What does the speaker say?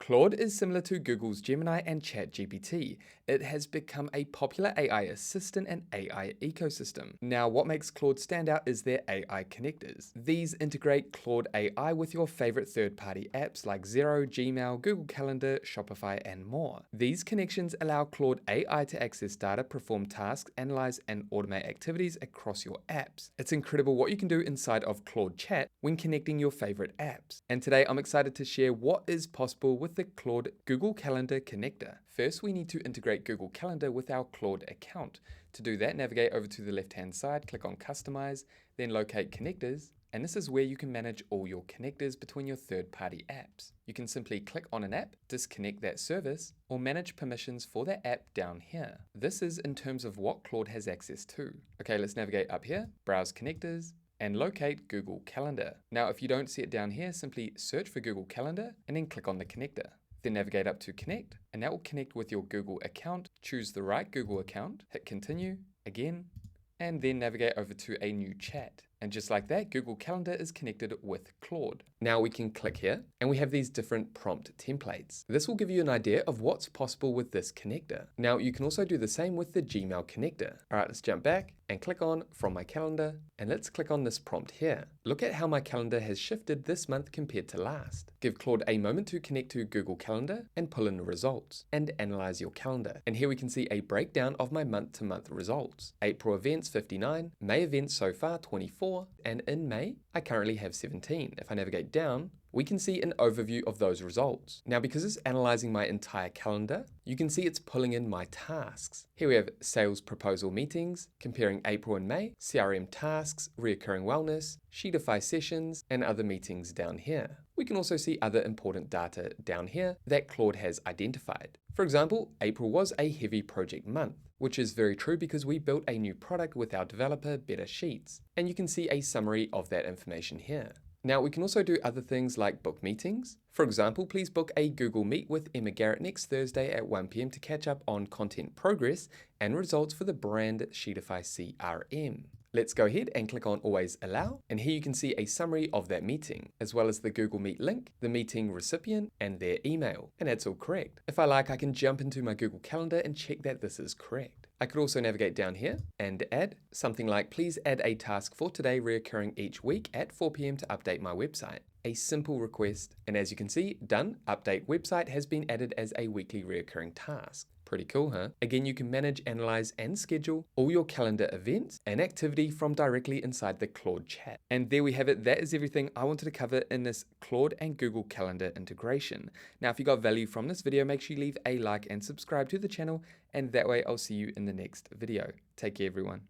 Claude is similar to Google's Gemini and ChatGPT. It has become a popular AI assistant and AI ecosystem. Now, what makes Claude stand out is their AI connectors. These integrate Claude AI with your favorite third-party apps like Xero, Gmail, Google Calendar, Shopify, and more. These connections allow Claude AI to access data, perform tasks, analyze, and automate activities across your apps. It's incredible what you can do inside of Claude Chat when connecting your favorite apps. And today I'm excited to share what is possible with the Claude Google Calendar connector. First, we need to integrate Google Calendar with our Claude account. To do that, navigate over to the left-hand side, click on Customize, then locate Connectors, and this is where you can manage all your connectors between your third-party apps. You can simply click on an app, disconnect that service, or manage permissions for that app down here. This is in terms of what Claude has access to. Okay, let's navigate up here, browse connectors, and locate Google Calendar. Now, if you don't see it down here, simply search for Google Calendar and then click on the connector. Then navigate up to connect, and that will connect with your Google account. Choose the right Google account, hit continue, again, and then navigate over to a new chat. And just like that, Google Calendar is connected with Claude. Now we can click here and we have these different prompt templates. This will give you an idea of what's possible with this connector. Now you can also do the same with the Gmail connector. All right, let's jump back and click on From My Calendar, and let's click on this prompt here. Look at how my calendar has shifted this month compared to last. Give Claude a moment to connect to Google Calendar and pull in the results and analyze your calendar. And here we can see a breakdown of my month-to-month results. April events 59, May events so far 24, and in May, I currently have 17. If I navigate down, we can see an overview of those results. Now, because it's analyzing my entire calendar, you can see it's pulling in my tasks. Here we have sales proposal meetings, comparing April and May, CRM tasks, reoccurring wellness, Sheetify sessions, and other meetings down here. We can also see other important data down here that Claude has identified. For example, April was a heavy project month, which is very true because we built a new product with our developer, Better Sheets, and you can see a summary of that information here. Now we can also do other things like book meetings. For example, please book a Google Meet with Emma Garrett next Thursday at 1 p.m. to catch up on content progress and results for the brand Sheetify CRM. Let's go ahead and click on Always Allow, and here you can see a summary of that meeting, as well as the Google Meet link, the meeting recipient, and their email. And that's all correct. If I like, I can jump into my Google Calendar and check that this is correct. I could also navigate down here and add something like, please add a task for today reoccurring each week at 4 p.m. to update my website. A simple request, and as you can see, done, update website has been added as a weekly reoccurring task. Pretty cool, huh? Again, you can manage, analyze, and schedule all your calendar events and activity from directly inside the Claude chat. And there we have it. That is everything I wanted to cover in this Claude and Google Calendar integration. Now, if you got value from this video, make sure you leave a like and subscribe to the channel, and that way I'll see you in the next video. Take care, everyone.